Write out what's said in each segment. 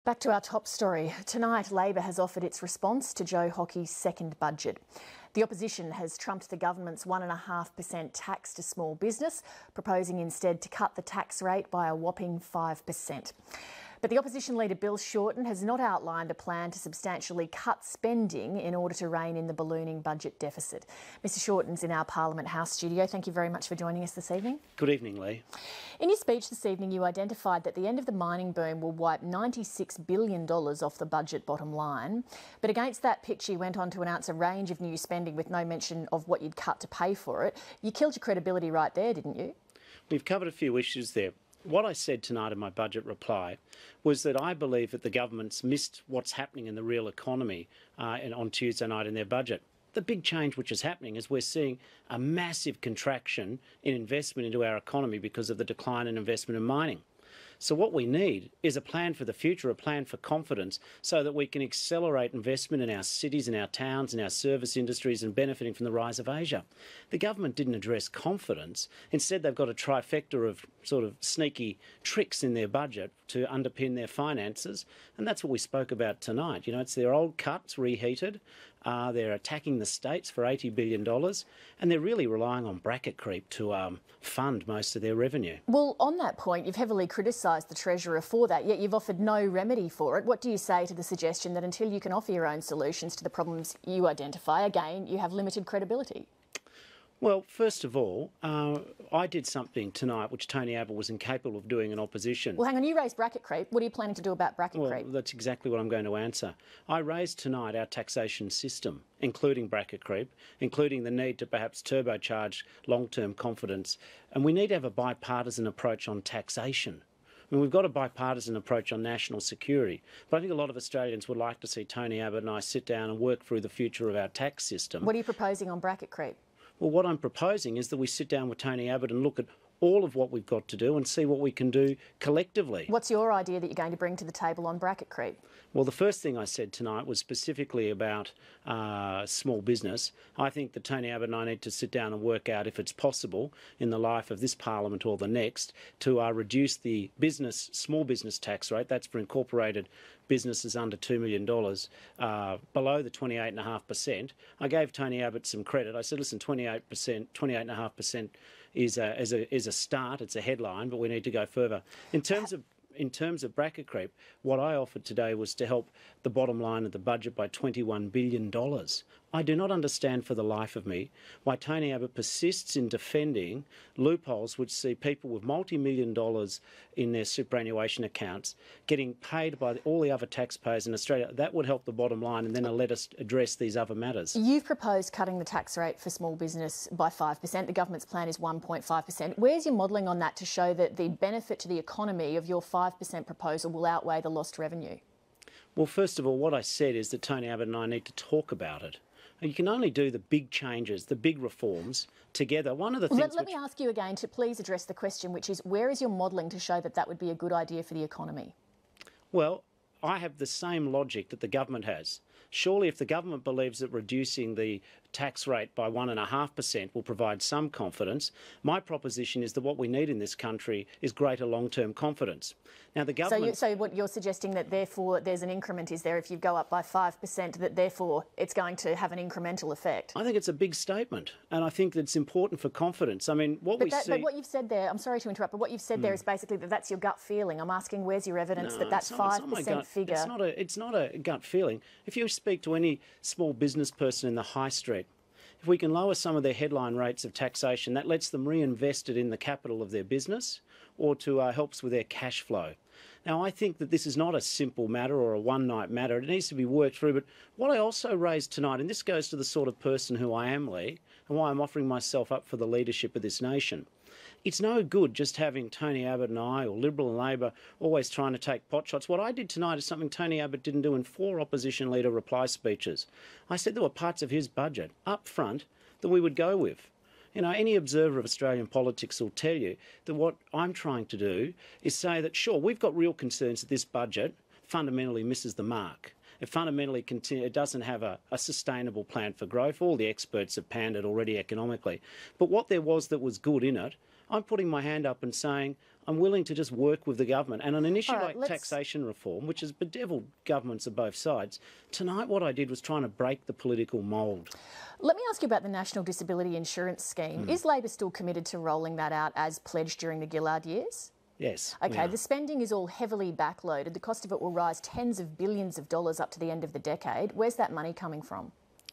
Back to our top story. Tonight, Labor has offered its response to Joe Hockey's second budget. The opposition has trumped the government's 1.5% tax to small business, proposing instead to cut the tax rate by a whopping 5%. But the opposition leader Bill Shorten has not outlined a plan to substantially cut spending in order to rein in the ballooning budget deficit. Mr Shorten's in our Parliament House studio. Thank you very much for joining us this evening. Good evening, Leigh. In your speech this evening, you identified that the end of the mining boom will wipe $96 billion off the budget bottom line. But against that picture, you went on to announce a range of new spending with no mention of what you'd cut to pay for it. You killed your credibility right there, didn't you? We've covered a few issues there. What I said tonight in my budget reply was that I believe that the government's missed what's happening in the real economy on Tuesday night in their budget. The big change which is happening is we're seeing a massive contraction in investment into our economy because of the decline in investment in mining. So what we need is a plan for the future, a plan for confidence, so that we can accelerate investment in our cities, in our towns, in our service industries and benefiting from the rise of Asia. The government didn't address confidence. Instead, they've got a trifecta of sort of sneaky tricks in their budget to underpin their finances, and that's what we spoke about tonight. You know, it's their old cuts reheated. They're attacking the states for $80 billion, and they're really relying on bracket creep to fund most of their revenue. Well, on that point, you've heavily criticised the Treasurer for that, yet you've offered no remedy for it. What do you say to the suggestion that until you can offer your own solutions to the problems you identify, again, you have limited credibility? Well, first of all, I did something tonight which Tony Abbott was incapable of doing in opposition. Well, hang on, you raised bracket creep. What are you planning to do about bracket creep? Well, that's exactly what I'm going to answer. I raised tonight our taxation system, including bracket creep, including the need to perhaps turbocharge long-term confidence. And we need to have a bipartisan approach on taxation. I mean, we've got a bipartisan approach on national security, but I think a lot of Australians would like to see Tony Abbott and I sit down and work through the future of our tax system. What are you proposing on bracket creep? Well, what I'm proposing is that we sit down with Tony Abbott and look at all of what we've got to do and see what we can do collectively. What's your idea that you're going to bring to the table on bracket creep? Well, the first thing I said tonight was specifically about small business. I think that Tony Abbott and I need to sit down and work out if it's possible in the life of this Parliament or the next to reduce the small business tax rate. That's for incorporated businesses under $2 million, below the 28.5%. I gave Tony Abbott some credit. I said, listen, 28.5% is a start, it's a headline, but we need to go further. In terms of bracket creep, what I offered today was to help the bottom line of the budget by $21 billion. I do not understand for the life of me why Tony Abbott persists in defending loopholes which see people with multi-million dollars in their superannuation accounts getting paid by all the other taxpayers in Australia. That would help the bottom line, and then let us address these other matters. You've proposed cutting the tax rate for small business by 5%. The government's plan is 1.5%. Where's your modelling on that to show that the benefit to the economy of your 5% proposal will outweigh the lost revenue? Well, first of all, what I said is that Tony Abbott and I need to talk about it. You can only do the big changes, the big reforms together. One of the things Let me ask you again to please address the question, which is where is your modelling to show that that would be a good idea for the economy? Well, I have the same logic that the government has. Surely if the government believes that reducing the tax rate by 1.5% will provide some confidence, my proposition is that what we need in this country is greater long-term confidence. Now, the government... So what you're suggesting that therefore there's an increment, is there, if you go up by 5%, that therefore it's going to have an incremental effect? I think it's a big statement, and I think that it's important for confidence. I mean, but what you've said there, I'm sorry to interrupt, but what you've said there is basically that that's your gut feeling. I'm asking where's your evidence that 5% figure... It's not a gut feeling. If you speak to any small business person in the high street, if we can lower some of their headline rates of taxation, that lets them reinvest it in the capital of their business or to helps with their cash flow. Now, I think that this is not a simple matter or a one-night matter. It needs to be worked through. But what I also raised tonight, and this goes to the sort of person who I am, Leigh, and why I'm offering myself up for the leadership of this nation. It's no good just having Tony Abbott and I, or Liberal and Labor, always trying to take potshots. What I did tonight is something Tony Abbott didn't do in 4 opposition leader reply speeches. I said there were parts of his budget up front that we would go with. You know, any observer of Australian politics will tell you that what I'm trying to do is say that, sure, we've got real concerns that this budget fundamentally misses the mark. It fundamentally it doesn't have a sustainable plan for growth. All the experts have panned it already economically. But what there was that was good in it, I'm putting my hand up and saying I'm willing to just work with the government. And on an issue All right, taxation reform, which has bedeviled governments of both sides, tonight what I did was trying to break the political mould. Let me ask you about the National Disability Insurance Scheme. Is Labor still committed to rolling that out as pledged during the Gillard years? Yes. Okay, the spending is all heavily backloaded. The cost of it will rise tens of billions of dollars up to the end of the decade. Where's that money coming from?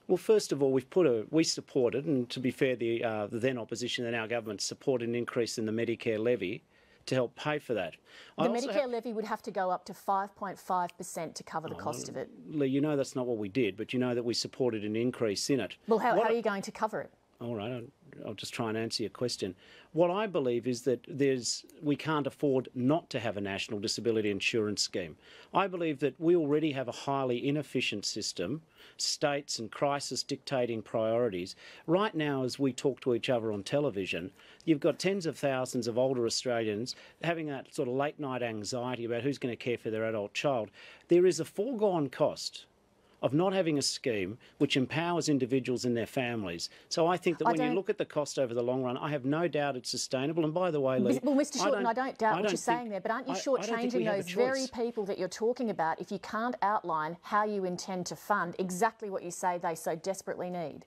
Well, first of all, we supported, and to be fair, the then opposition and our government supported an increase in the Medicare levy to help pay for that. The Medicare levy would have to go up to 5.5% to cover the cost of it. Leigh, you know that's not what we did, but you know that we supported an increase in it. Well, how are you going to cover it? All right, I'll just try and answer your question. What I believe is that we can't afford not to have a national disability insurance scheme. I believe that we already have a highly inefficient system, states and crisis dictating priorities. Right now, as we talk to each other on television, you've got tens of thousands of older Australians having that sort of late night anxiety about who's going to care for their adult child. There is a foregone cost of not having a scheme which empowers individuals and their families. So I think that when you look at the cost over the long run, I have no doubt it's sustainable. And by the way, Leigh... Well, Mr Shorten, I don't doubt what you're saying there, but aren't you shortchanging those very people that you're talking about if you can't outline how you intend to fund exactly what you say they so desperately need?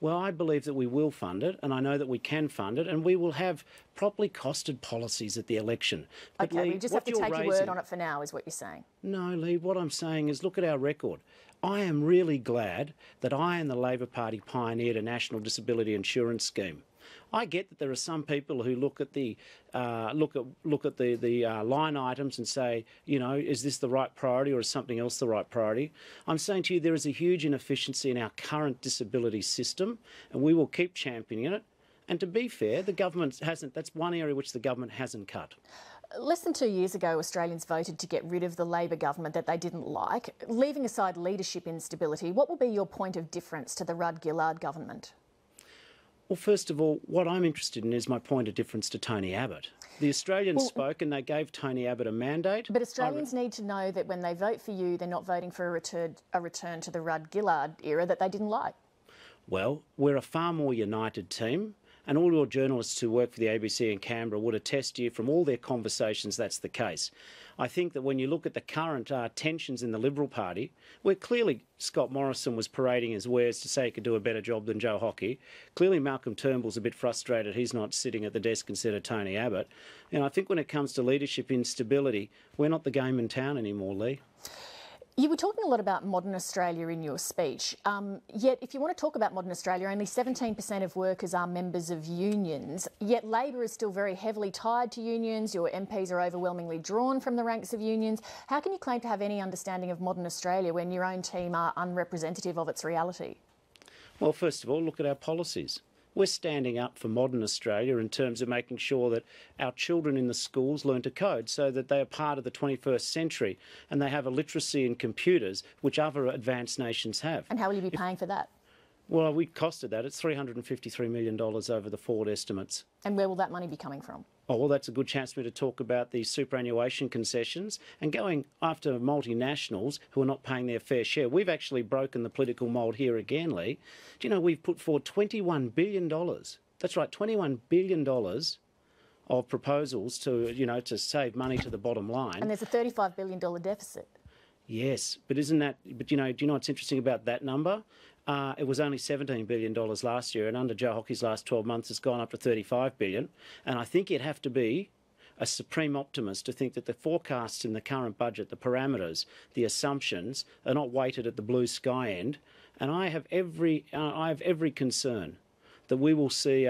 Well, I believe that we will fund it, and I know that we can fund it, and we will have properly costed policies at the election. But OK, Leigh, we just have to take your word on it for now, is what you're saying. No, Leigh, what I'm saying is look at our record. I am really glad that I and the Labor Party pioneered a national disability insurance scheme. I get that there are some people who look at the line items and say, you know, is this the right priority or is something else the right priority? I'm saying to you there is a huge inefficiency in our current disability system, and we will keep championing it. And to be fair, the government hasn't. That's one area which the government hasn't cut. Less than 2 years ago, Australians voted to get rid of the Labor government that they didn't like. Leaving aside leadership instability, what will be your point of difference to the Rudd-Gillard government? Well, first of all, what I'm interested in is my point of difference to Tony Abbott. The Australians spoke and they gave Tony Abbott a mandate. But Australians need to know that when they vote for you, they're not voting for a return to the Rudd-Gillard era that they didn't like. Well, we're a far more united team. And all your journalists who work for the ABC in Canberra would attest to you from all their conversations that's the case. I think that when you look at the current tensions in the Liberal Party, where clearly Scott Morrison was parading his wares to say he could do a better job than Joe Hockey, clearly Malcolm Turnbull's a bit frustrated he's not sitting at the desk instead of Tony Abbott. And I think when it comes to leadership instability, we're not the game in town anymore, Leigh. You were talking a lot about modern Australia in your speech, yet if you want to talk about modern Australia, only 17% of workers are members of unions, yet Labor is still very heavily tied to unions. Your MPs are overwhelmingly drawn from the ranks of unions. How can you claim to have any understanding of modern Australia when your own team are unrepresentative of its reality? Well, first of all, look at our policies. We're standing up for modern Australia in terms of making sure that our children in the schools learn to code so that they are part of the 21st century and they have a literacy in computers which other advanced nations have. And how will you be paying for that? Well, we costed that. It's $353 million over the forward estimates. And where will that money be coming from? Oh, well, that's a good chance for me to talk about the superannuation concessions and going after multinationals who are not paying their fair share. We've actually broken the political mould here again, Leigh. Do you know we've put forward $21 billion? That's right, $21 billion of proposals to save money to the bottom line. And there's a $35 billion deficit. Yes, but do you know what's interesting about that number? It was only $17 billion last year, and under Joe Hockey's last 12 months, it's gone up to $35 billion. And I think you'd have to be a supreme optimist to think that the forecasts in the current budget, the parameters, the assumptions, are not weighted at the blue sky end. And I have every concern that we will see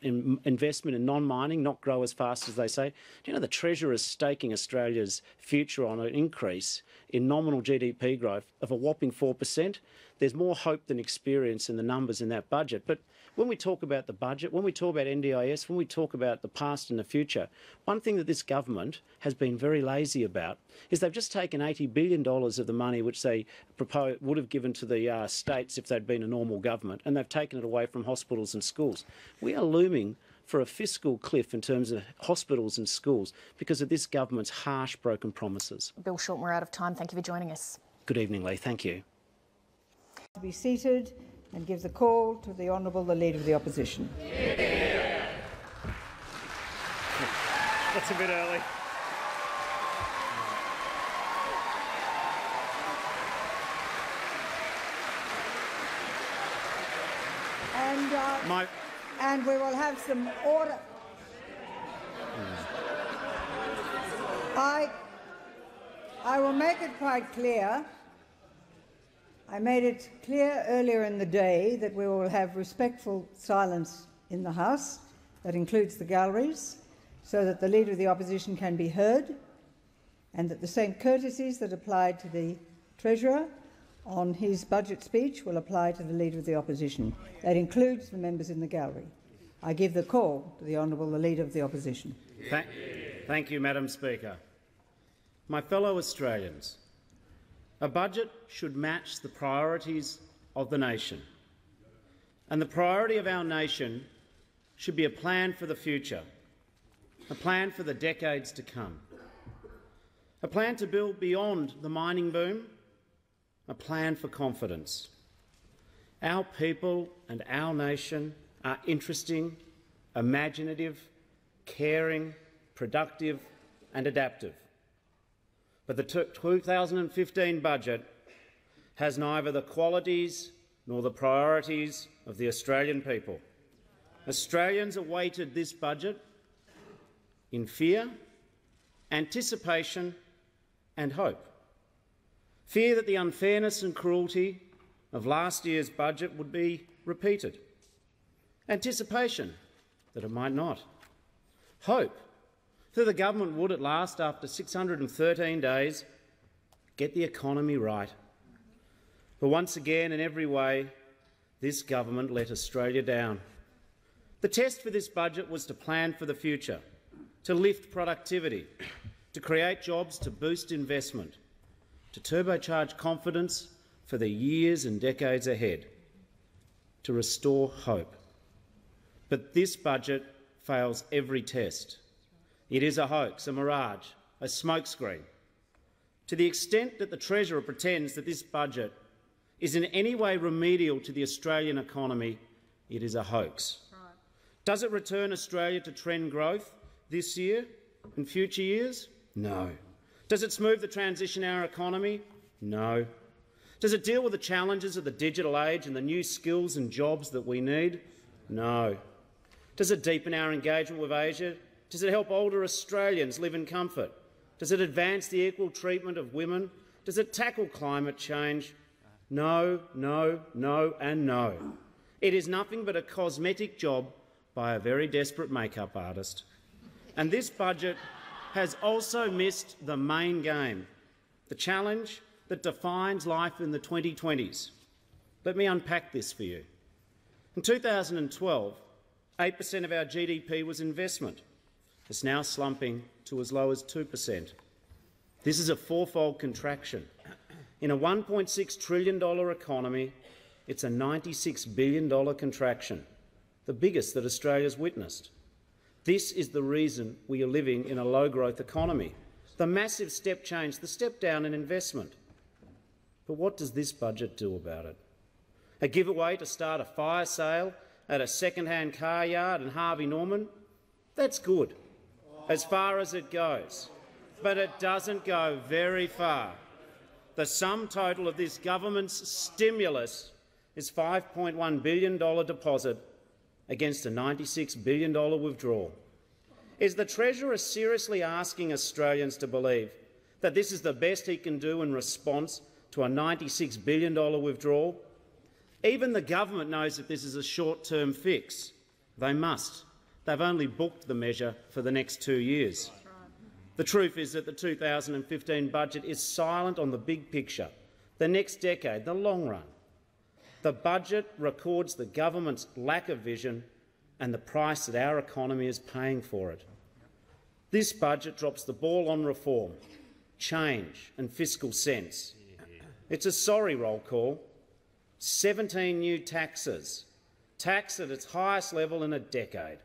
investment in non-mining not grow as fast as they say. Do you know the Treasurer is staking Australia's future on an increase in nominal GDP growth of a whopping 4%? There's more hope than experience in the numbers in that budget. But when we talk about the budget, when we talk about NDIS, when we talk about the past and the future, one thing that this government has been very lazy about is they've just taken $80 billion of the money which they would have given to the states if they'd been a normal government, and they've taken it away from hospitals and schools. We are looming for a fiscal cliff in terms of hospitals and schools because of this government's harsh, broken promises. Bill Shorten, we're out of time. Thank you for joining us. Good evening, Leigh. Thank you. To be seated and give the call to the Honourable the Leader of the Opposition. Yeah. That's a bit early. And we will have some order. I will make it quite clear. I made it clear earlier in the day that we will have respectful silence in the House. That includes the galleries, so that the Leader of the Opposition can be heard, and that the same courtesies that applied to the Treasurer on his budget speech will apply to the Leader of the Opposition. That includes the members in the gallery. I give the call to the Honourable the Leader of the Opposition. Thank you, Madam Speaker. My fellow Australians, a budget should match the priorities of the nation. And the priority of our nation should be a plan for the future, a plan for the decades to come, a plan to build beyond the mining boom, a plan for confidence. Our people and our nation are interesting, imaginative, caring, productive and adaptive. But the 2015 budget has neither the qualities nor the priorities of the Australian people. Australians awaited this budget in fear, anticipation and hope. Fear that the unfairness and cruelty of last year's budget would be repeated. Anticipation that it might not. Hope that the government would at last, after 613 days, get the economy right. But once again, in every way, this government let Australia down. The test for this budget was to plan for the future, to lift productivity, to create jobs, to boost investment, to turbocharge confidence for the years and decades ahead, to restore hope. But this budget fails every test. It is a hoax, a mirage, a smokescreen. To the extent that the Treasurer pretends that this budget is in any way remedial to the Australian economy, it is a hoax. Right. Does it return Australia to trend growth this year and future years? No. Does it smooth the transition in our economy? No. Does it deal with the challenges of the digital age and the new skills and jobs that we need? No. Does it deepen our engagement with Asia? Does it help older Australians live in comfort? Does it advance the equal treatment of women? Does it tackle climate change? No, no, no and no. It is nothing but a cosmetic job by a very desperate makeup artist. And this budget has also missed the main game, the challenge that defines life in the 2020s. Let me unpack this for you. In 2012, 8% of our GDP was investment. It's now slumping to as low as 2%. This is a fourfold contraction. In a $1.6 trillion economy, it's a $96 billion contraction, the biggest that Australia's witnessed. This is the reason we are living in a low-growth economy, the massive step change, the step down in investment. But what does this budget do about it? A giveaway to start a fire sale at a second-hand car yard in Harvey Norman? That's good, as far as it goes. But it doesn't go very far. The sum total of this government's stimulus is $5.1 billion deposit against a $96 billion withdrawal. Is the Treasurer seriously asking Australians to believe that this is the best he can do in response to a $96 billion withdrawal? Even the government knows that this is a short-term fix. They must. They've only booked the measure for the next 2 years. The truth is that the 2015 budget is silent on the big picture, the next decade, the long run. The budget records the government's lack of vision and the price that our economy is paying for it. This budget drops the ball on reform, change and fiscal sense. It's a sorry roll call. 17 new taxes, tax at its highest level in a decade.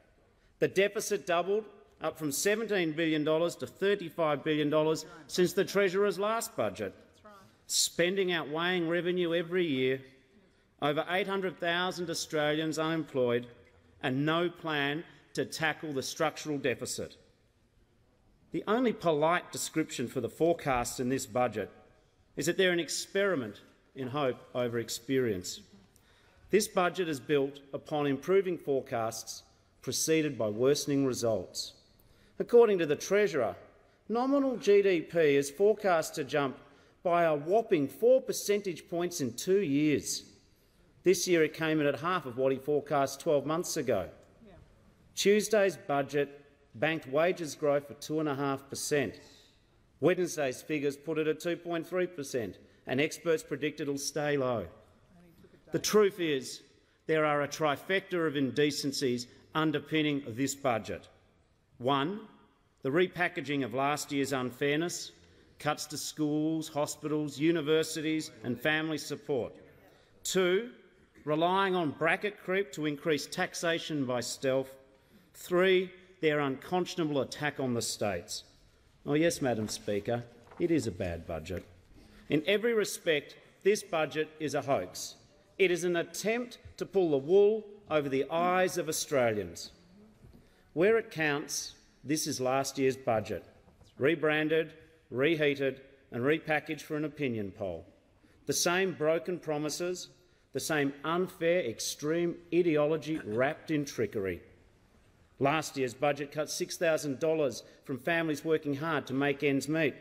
The deficit doubled, up from $17 billion to $35 billion since the Treasurer's last budget. Spending outweighing revenue every year, over 800,000 Australians unemployed, and no plan to tackle the structural deficit. The only polite description for the forecasts in this budget is that they're an experiment in hope over experience. This budget is built upon improving forecasts preceded by worsening results. According to the Treasurer, nominal GDP is forecast to jump by a whopping 4 percentage points in 2 years. This year it came in at half of what he forecast 12 months ago. Tuesday's budget banked wages growth at 2.5%. Wednesday's figures put it at 2.3%, and experts predict it'll stay low. The truth is, there are a trifecta of indecencies underpinning this budget. 1, the repackaging of last year's unfairness, cuts to schools, hospitals, universities and family support. 2, relying on bracket creep to increase taxation by stealth. 3, their unconscionable attack on the states. Oh yes, Madam Speaker, it is a bad budget. In every respect, this budget is a hoax. It is an attempt to pull the wool over the eyes of Australians. Where it counts, this is last year's budget, rebranded, reheated and repackaged for an opinion poll. The same broken promises, the same unfair, extreme ideology wrapped in trickery. Last year's budget cut $6,000 from families working hard to make ends meet.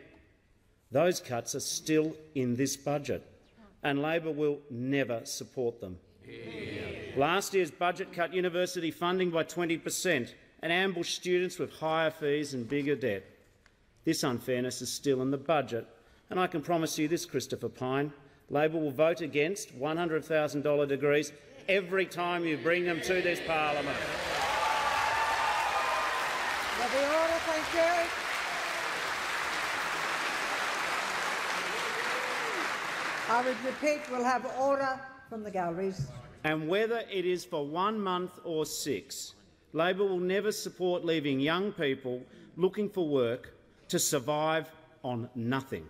Those cuts are still in this budget, and Labor will never support them. Last year's budget cut university funding by 20% and ambushed students with higher fees and bigger debt. This unfairness is still in the budget, and I can promise you this, Christopher Pyne, Labor will vote against $100,000 degrees every time you bring them to this parliament. The order, thank you. I would repeat, we'll have order from the galleries. And whether it is for 1 month or 6, Labor will never support leaving young people looking for work to survive on nothing.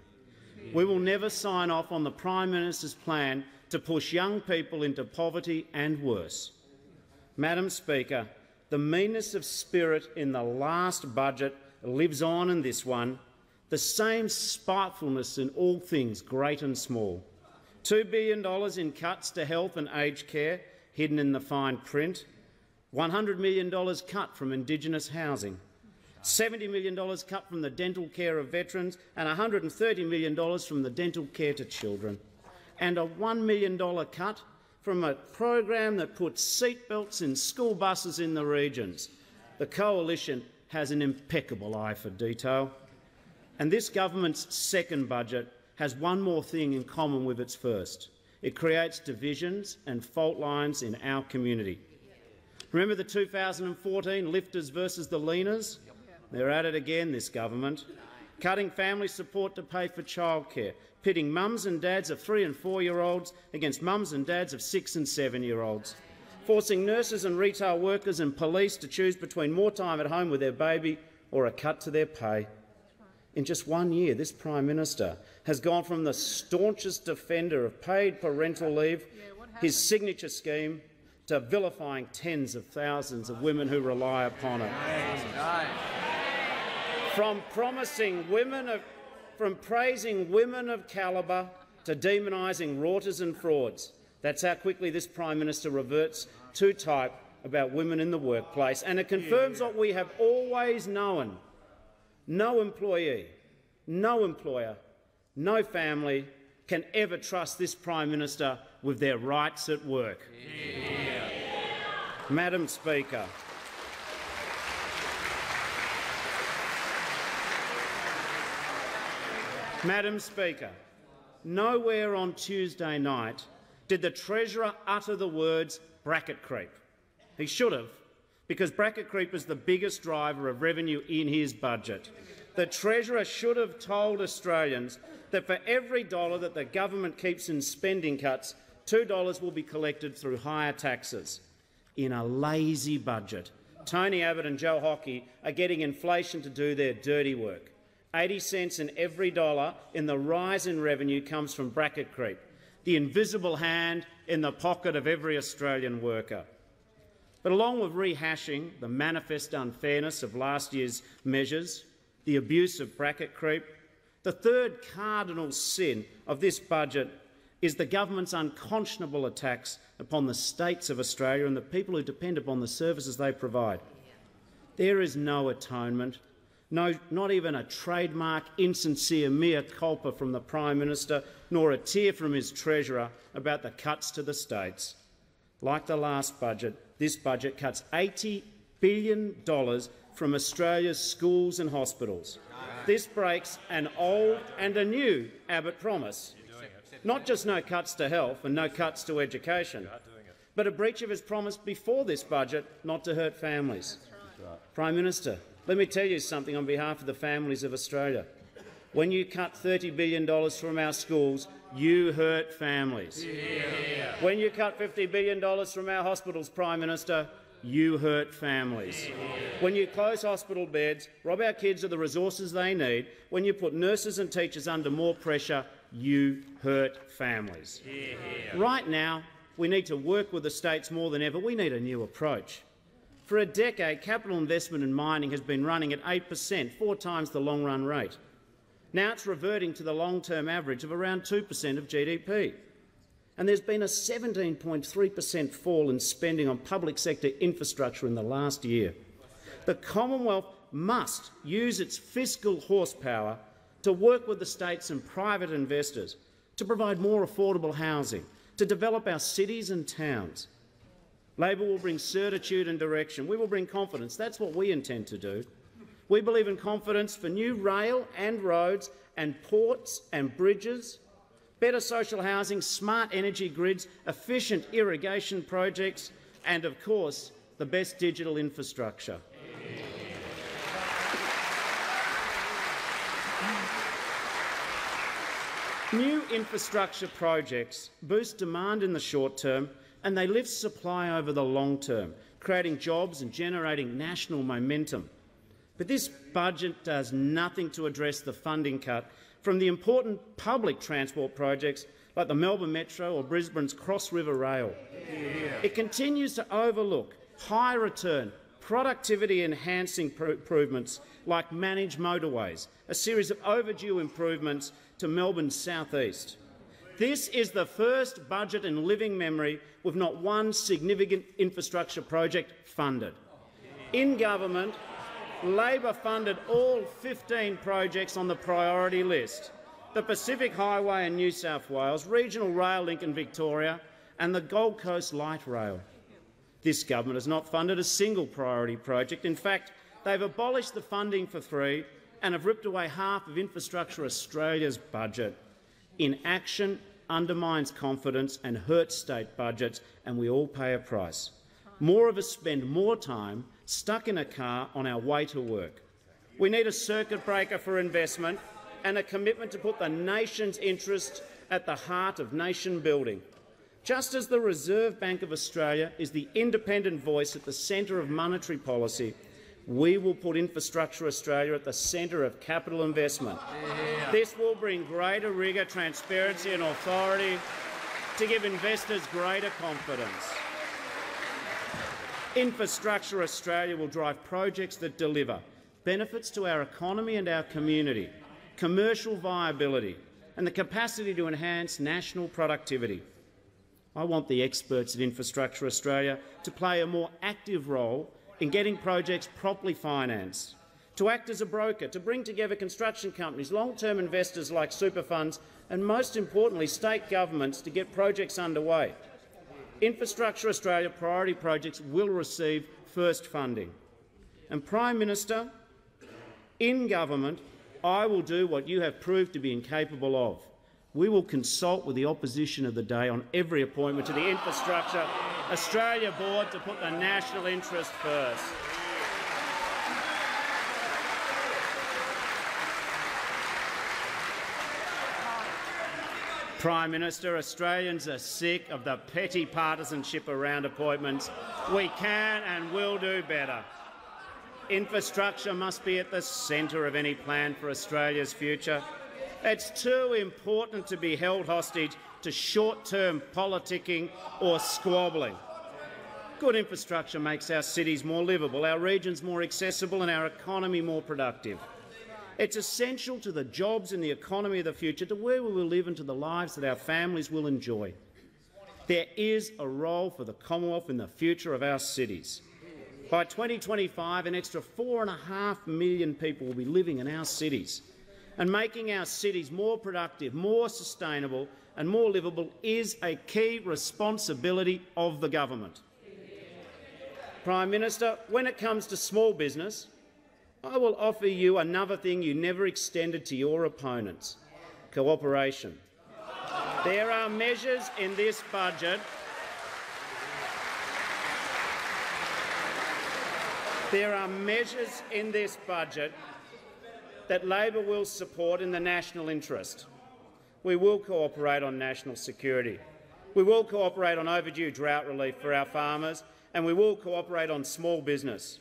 We will never sign off on the Prime Minister's plan to push young people into poverty and worse. Madam Speaker, the meanness of spirit in the last budget lives on in this one, the same spitefulness in all things great and small. $2 billion in cuts to health and aged care, hidden in the fine print. $100 million cut from Indigenous housing. $70 million cut from the dental care of veterans and $130 million from the dental care to children. And a $1 million cut from a program that puts seatbelts in school buses in the regions. The Coalition has an impeccable eye for detail. And this government's second budget has one more thing in common with its first. It creates divisions and fault lines in our community. Remember the 2014 lifters versus the leaners? They're at it again, this government. Cutting family support to pay for childcare, pitting mums and dads of 3- and 4-year-olds against mums and dads of 6- and 7-year-olds, forcing nurses and retail workers and police to choose between more time at home with their baby or a cut to their pay. In just 1 year, this Prime Minister has gone from the staunchest defender of paid parental leave, his signature scheme, to vilifying tens of thousands of women who rely upon it. From praising women of calibre to demonising routers and frauds. That's how quickly this Prime Minister reverts to type about women in the workplace, and it confirms what we have always known. No employee, no employer, no family can ever trust this Prime Minister with their rights at work. Madam Speaker, Madam Speaker, nowhere on Tuesday night did the Treasurer utter the words bracket creep. He should have, because bracket creep is the biggest driver of revenue in his budget. The Treasurer should have told Australians that for every dollar that the government keeps in spending cuts, $2 will be collected through higher taxes. In a lazy budget, Tony Abbott and Joe Hockey are getting inflation to do their dirty work. 80 cents in every dollar in the rise in revenue comes from bracket creep, the invisible hand in the pocket of every Australian worker. But along with rehashing the manifest unfairness of last year's measures, the abuse of bracket creep. The third cardinal sin of this budget is the government's unconscionable attacks upon the states of Australia and the people who depend upon the services they provide. There is no atonement, not even a trademark insincere mea culpa from the Prime Minister, nor a tear from his Treasurer about the cuts to the states. Like the last budget, this budget cuts $80 billion from Australia's schools and hospitals. This breaks an old and a new Abbott promise. Not just no cuts to health and no cuts to education, but a breach of his promise before this budget not to hurt families. Prime Minister, let me tell you something on behalf of the families of Australia. When you cut $30 billion from our schools, you hurt families. Yeah. When you cut $50 billion from our hospitals, Prime Minister, you hurt families. Yeah. When you close hospital beds, rob our kids of the resources they need, when you put nurses and teachers under more pressure, you hurt families. Yeah. Right now, we need to work with the states more than ever. We need a new approach. For a decade, capital investment in mining has been running at 8%, 4 times the long-run rate. Now it's reverting to the long-term average of around 2% of GDP. And there's been a 17.3% fall in spending on public sector infrastructure in the last year. The Commonwealth must use its fiscal horsepower to work with the states and private investors to provide more affordable housing, to develop our cities and towns. Labor will bring certitude and direction. We will bring confidence. That's what we intend to do. We believe in confidence for new rail and roads and ports and bridges, better social housing, smart energy grids, efficient irrigation projects and, of course, the best digital infrastructure. New infrastructure projects boost demand in the short term and they lift supply over the long term, creating jobs and generating national momentum. But this budget does nothing to address the funding cut from the important public transport projects like the Melbourne Metro or Brisbane's Cross River Rail. Yeah. It continues to overlook high-return, productivity-enhancing improvements like managed motorways, a series of overdue improvements to Melbourne's south-east. This is the first budget in living memory with not one significant infrastructure project funded. In government, Labor funded all 15 projects on the priority list: the Pacific Highway in New South Wales, Regional Rail Link in Victoria and the Gold Coast Light Rail. This government has not funded a single priority project. In fact, they've abolished the funding for 3 and have ripped away half of Infrastructure Australia's budget. Inaction undermines confidence and hurts state budgets, and we all pay a price. More of us spend more time stuck in a car on our way to work. We need a circuit breaker for investment and a commitment to put the nation's interest at the heart of nation building. Just as the Reserve Bank of Australia is the independent voice at the centre of monetary policy, we will put Infrastructure Australia at the centre of capital investment. Yeah. This will bring greater rigour, transparency and authority to give investors greater confidence. Infrastructure Australia will drive projects that deliver benefits to our economy and our community, commercial viability and the capacity to enhance national productivity. I want the experts at Infrastructure Australia to play a more active role in getting projects properly financed, to act as a broker, to bring together construction companies, long-term investors like super funds and, most importantly, state governments to get projects underway. Infrastructure Australia priority projects will receive first funding. And, Prime Minister, in government, I will do what you have proved to be incapable of. We will consult with the opposition of the day on every appointment to the Infrastructure Australia Board to put the national interest first. Prime Minister, Australians are sick of the petty partisanship around appointments. We can and will do better. Infrastructure must be at the centre of any plan for Australia's future. It's too important to be held hostage to short-term politicking or squabbling. Good infrastructure makes our cities more livable, our regions more accessible and our economy more productive. It's essential to the jobs and the economy of the future, to where we will live and to the lives that our families will enjoy. There is a role for the Commonwealth in the future of our cities. By 2025, an extra 4.5 million people will be living in our cities, and making our cities more productive, more sustainable and more livable is a key responsibility of the government. Prime Minister, when it comes to small business, I will offer you another thing you never extended to your opponents: cooperation. There are measures in this budget that Labor will support in the national interest. We will cooperate on national security. We will cooperate on overdue drought relief for our farmers, and we will cooperate on small business.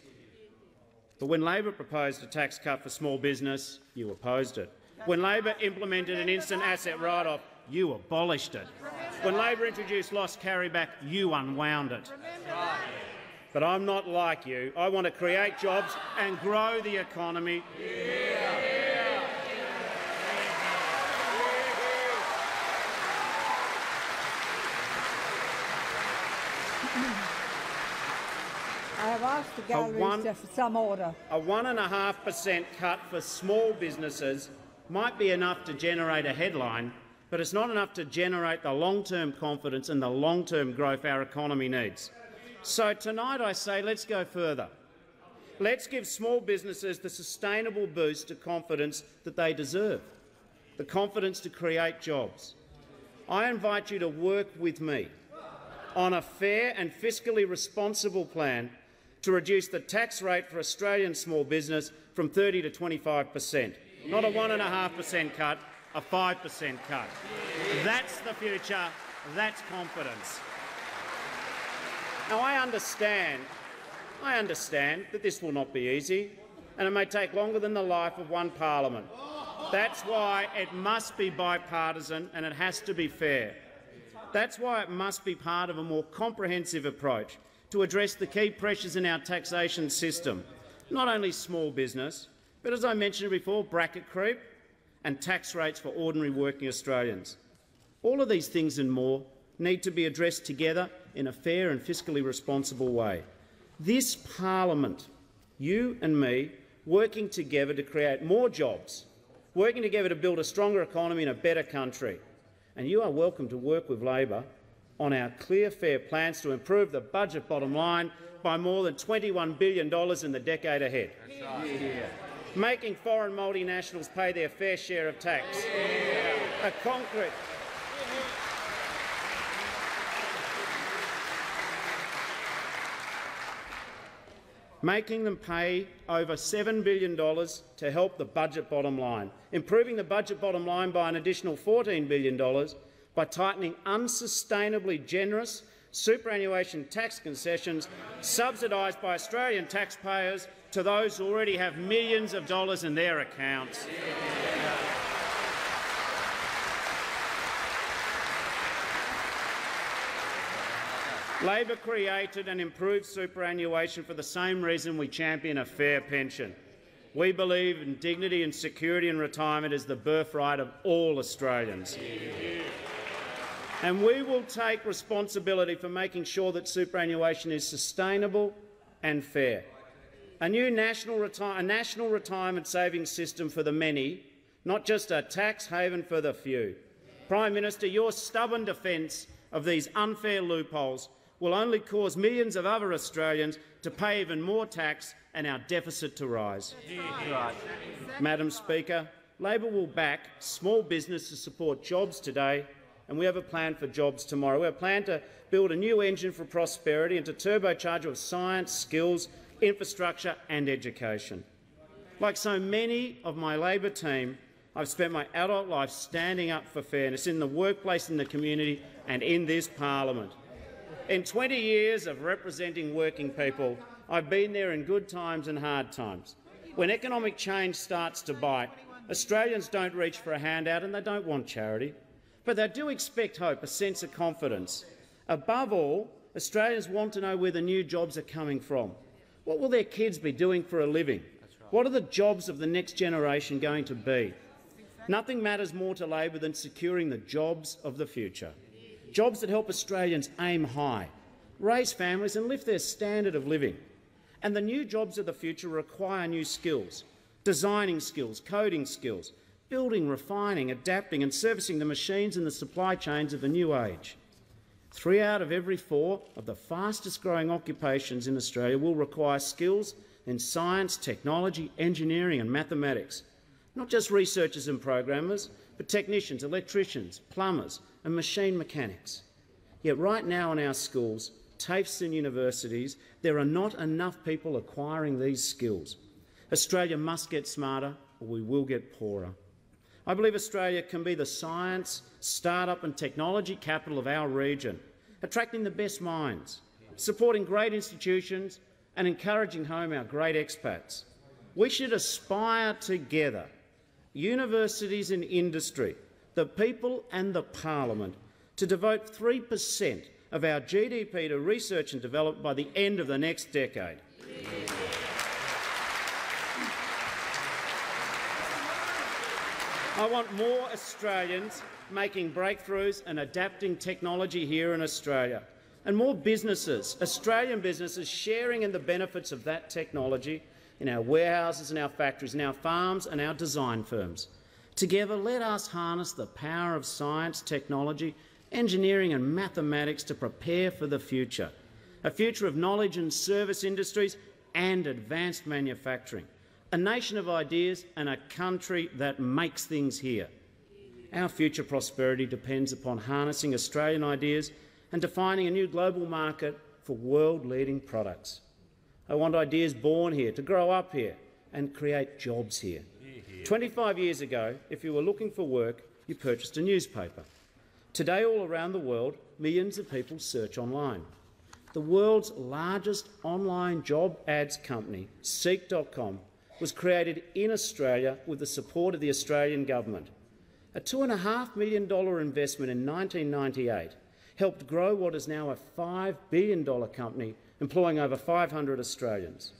But when Labor proposed a tax cut for small business, you opposed it. When Labor implemented an instant asset write-off, you abolished it. When Labor introduced lost carryback, you unwound it. But I'm not like you. I want to create jobs and grow the economy. I have asked the galleries for some order. A 1.5% cut for small businesses might be enough to generate a headline, but it's not enough to generate the long-term confidence and the long-term growth our economy needs. So tonight I say let's go further. Let's give small businesses the sustainable boost of confidence that they deserve, the confidence to create jobs. I invite you to work with me on a fair and fiscally responsible plan to reduce the tax rate for Australian small business from 30% to 25%. Not a 1.5% cut, a 5% cut. That's the future. That's confidence. Now, I understand that this will not be easy, and it may take longer than the life of one parliament. That's why it must be bipartisan and it has to be fair. That's why it must be part of a more comprehensive approach to address the key pressures in our taxation system, not only small business, but, as I mentioned before, bracket creep and tax rates for ordinary working Australians. All of these things and more need to be addressed together in a fair and fiscally responsible way. This parliament, you and me, working together to create more jobs, working together to build a stronger economy and a better country. And you are welcome to work with Labor on our clear, fair plans to improve the budget bottom line by more than $21 billion in the decade ahead. Making foreign multinationals pay their fair share of tax. Making them pay over $7 billion to help the budget bottom line, improving the budget bottom line by an additional $14 billion by tightening unsustainably generous superannuation tax concessions subsidised by Australian taxpayers to those who already have millions of dollars in their accounts. Labor created and improved superannuation for the same reason we champion a fair pension. We believe in dignity and security in retirement as the birthright of all Australians. And we will take responsibility for making sure that superannuation is sustainable and fair. A new national retirement savings system for the many, not just a tax haven for the few. Prime Minister, your stubborn defence of these unfair loopholes will only cause millions of other Australians to pay even more tax and our deficit to rise. Madam Speaker, Labor will back small business to support jobs today, and we have a plan for jobs tomorrow. We have a plan to build a new engine for prosperity and to turbocharge it with science, skills, infrastructure and education. Like so many of my Labor team, I've spent my adult life standing up for fairness in the workplace, in the community and in this parliament. In 20 years of representing working people, I've been there in good times and hard times. When economic change starts to bite, Australians don't reach for a handout and they don't want charity. But they do expect hope, a sense of confidence. Above all, Australians want to know where the new jobs are coming from. What will their kids be doing for a living? What are the jobs of the next generation going to be? Nothing matters more to Labor than securing the jobs of the future. Jobs that help Australians aim high, raise families and lift their standard of living. And the new jobs of the future require new skills: designing skills, coding skills, building, refining, adapting and servicing the machines and the supply chains of the new age. 3 out of every 4 of the fastest growing occupations in Australia will require skills in science, technology, engineering and mathematics. Not just researchers and programmers, but technicians, electricians, plumbers and machine mechanics. Yet right now in our schools, TAFEs and universities, there are not enough people acquiring these skills. Australia must get smarter or we will get poorer. I believe Australia can be the science, startup and technology capital of our region, attracting the best minds, supporting great institutions and encouraging home our great expats. We should aspire together, universities and industry, the people and the parliament, to devote 3% of our GDP to research and development by the end of the next decade. I want more Australians making breakthroughs and adapting technology here in Australia, and more businesses, Australian businesses, sharing in the benefits of that technology in our warehouses and our factories, in our farms and our design firms. Together, let us harness the power of science, technology, engineering and mathematics to prepare for the future, a future of knowledge and service industries and advanced manufacturing, a nation of ideas and a country that makes things here. Our future prosperity depends upon harnessing Australian ideas and defining a new global market for world-leading products. I want ideas born here, to grow up here and create jobs here. 25 years ago, if you were looking for work, you purchased a newspaper. Today, all around the world, millions of people search online. The world's largest online job ads company, Seek.com, was created in Australia with the support of the Australian government. A $2.5 million investment in 1998 helped grow what is now a $5 billion company, employing over 500 Australians.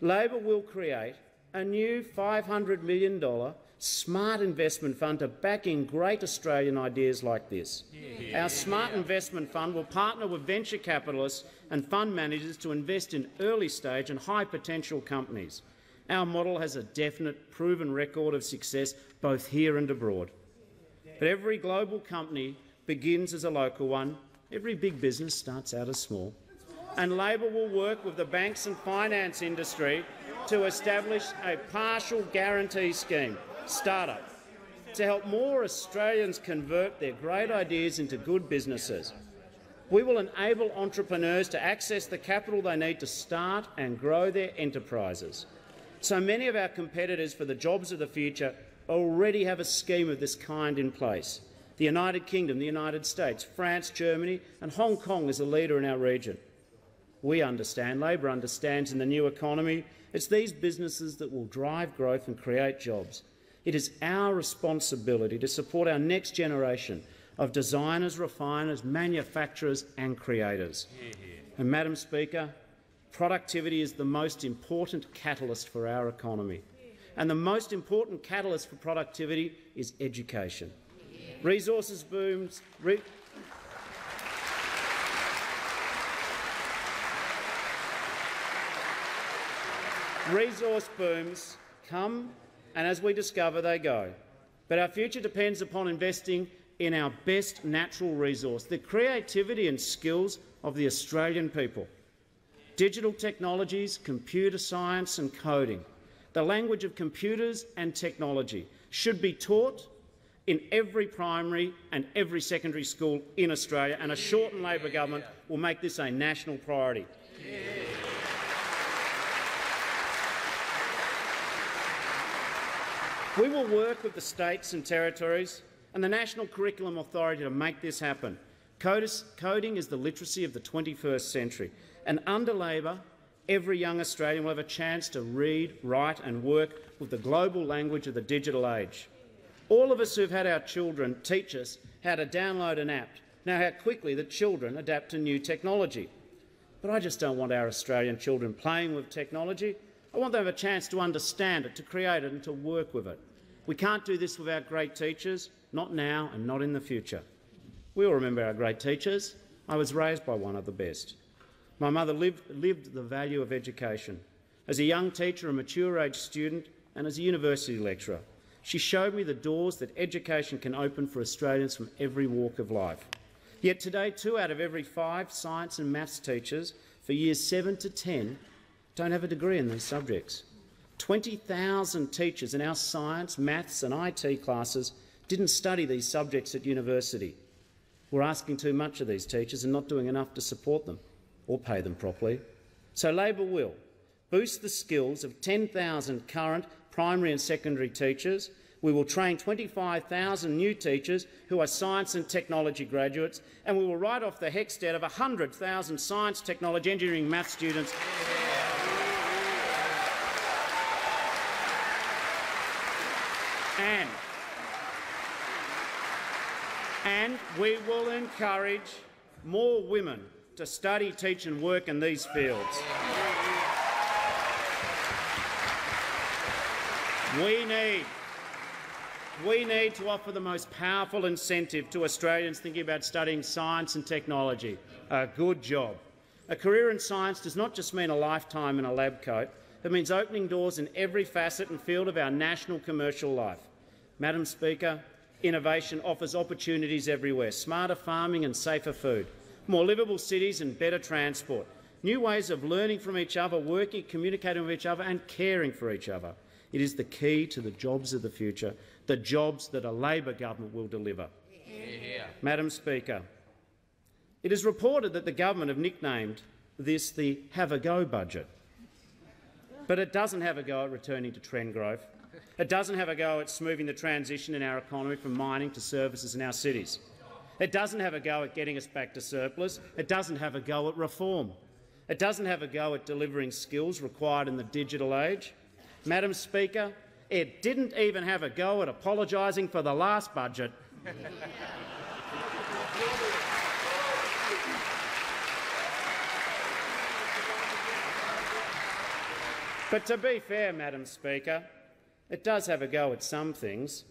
Labor will create a new $500 million smart investment fund to back in great Australian ideas like this. Our smart investment fund will partner with venture capitalists and fund managers to invest in early-stage and high-potential companies. Our model has a definite, proven record of success both here and abroad. But every global company begins as a local one. Every big business starts out as small. And Labor will work with the banks and finance industry to establish a partial guarantee scheme, Startup, to help more Australians convert their great ideas into good businesses. We will enable entrepreneurs to access the capital they need to start and grow their enterprises. So many of our competitors for the jobs of the future already have a scheme of this kind in place. The United Kingdom, the United States, France, Germany and Hong Kong is a leader in our region. We understand, Labor understands, in the new economy, it's these businesses that will drive growth and create jobs. It is our responsibility to support our next generation of designers, refiners, manufacturers and creators. And, Madam Speaker, productivity is the most important catalyst for our economy. And the most important catalyst for productivity is education. Resource booms come, and as we discover, they go. But our future depends upon investing in our best natural resource, the creativity and skills of the Australian people. Digital technologies, computer science and coding, the language of computers and technology should be taught in every primary and every secondary school in Australia, and a Shorten Labor government will make this a national priority. We will work with the states and territories and the National Curriculum Authority to make this happen. Coding is the literacy of the 21st century, and under Labor, every young Australian will have a chance to read, write and work with the global language of the digital age. All of us who've had our children teach us how to download an app know how quickly the children adapt to new technology. But I just don't want our Australian children playing with technology. I want them to have a chance to understand it, to create it and to work with it. We can't do this without great teachers, not now and not in the future. We all remember our great teachers. I was raised by one of the best. My mother lived the value of education. As a young teacher, a mature-age student and as a university lecturer, she showed me the doors that education can open for Australians from every walk of life. Yet today, 2 out of every 5 science and maths teachers for years 7 to 10 don't have a degree in these subjects. 20,000 teachers in our science, maths and IT classes didn't study these subjects at university. We're asking too much of these teachers and not doing enough to support them or pay them properly. So Labor will boost the skills of 10,000 current primary and secondary teachers. We will train 25,000 new teachers who are science and technology graduates, and we will write off the HECS debt of 100,000 science, technology, engineering, maths students. And we will encourage more women to study, teach and work in these fields. We need to offer the most powerful incentive to Australians thinking about studying science and technology, a good job. A career in science does not just mean a lifetime in a lab coat, it means opening doors in every facet and field of our national commercial life. Madam Speaker, innovation offers opportunities everywhere: smarter farming and safer food, more livable cities and better transport, new ways of learning from each other, working, communicating with each other and caring for each other. It is the key to the jobs of the future, the jobs that a Labor government will deliver. Yeah. Madam Speaker, it is reported that the government have nicknamed this the have-a-go budget. But it doesn't have a go at returning to trend growth. It doesn't have a go at smoothing the transition in our economy from mining to services in our cities. It doesn't have a go at getting us back to surplus. It doesn't have a go at reform. It doesn't have a go at delivering skills required in the digital age. Madam Speaker, it didn't even have a go at apologising for the last budget. But to be fair, Madam Speaker, it does have a go at some things.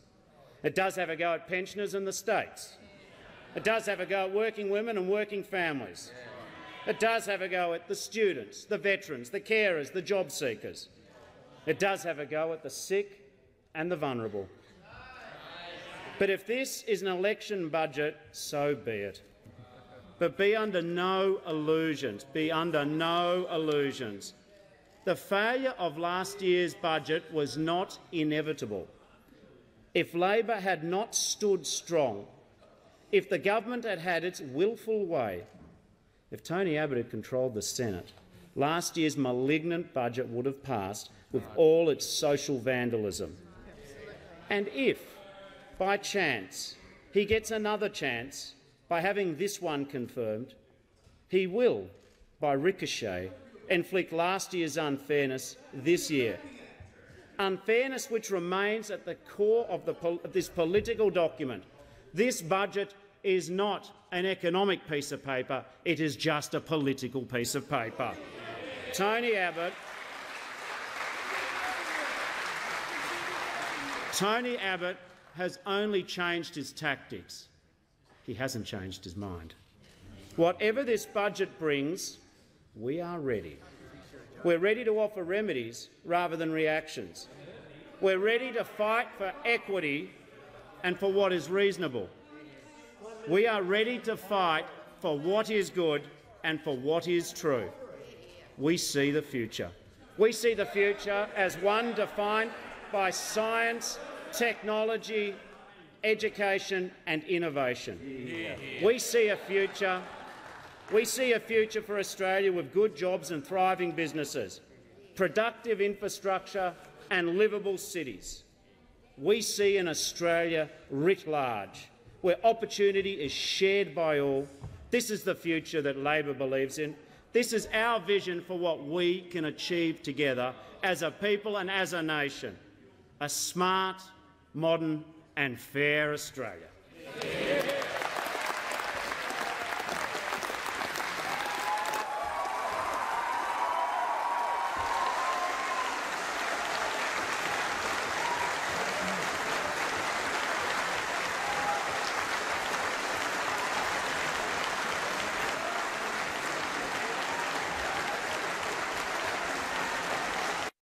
It does have a go at pensioners and the states. It does have a go at working women and working families. It does have a go at the students, the veterans, the carers, the job seekers. It does have a go at the sick and the vulnerable. But if this is an election budget, so be it. But be under no illusions. Be under no illusions. The failure of last year's budget was not inevitable. If Labor had not stood strong, if the government had had its willful way, if Tony Abbott had controlled the Senate, last year's malignant budget would have passed with all its social vandalism. And if, by chance, he gets another chance by having this one confirmed, he will, by ricochet, inflict last year's unfairness this year. Unfairness which remains at the core of this political document. This budget is not an economic piece of paper, it is just a political piece of paper. Tony Abbott has only changed his tactics. He hasn't changed his mind. Whatever this budget brings, we are ready. We're ready to offer remedies rather than reactions. We're ready to fight for equity and for what is reasonable. We are ready to fight for what is good and for what is true. We see the future. We see the future as one defined by science, technology, education and innovation. We see a future for Australia with good jobs and thriving businesses, productive infrastructure and livable cities. We see an Australia writ large, where opportunity is shared by all. This is the future that Labor believes in. This is our vision for what we can achieve together as a people and as a nation. A smart, modern and fair Australia.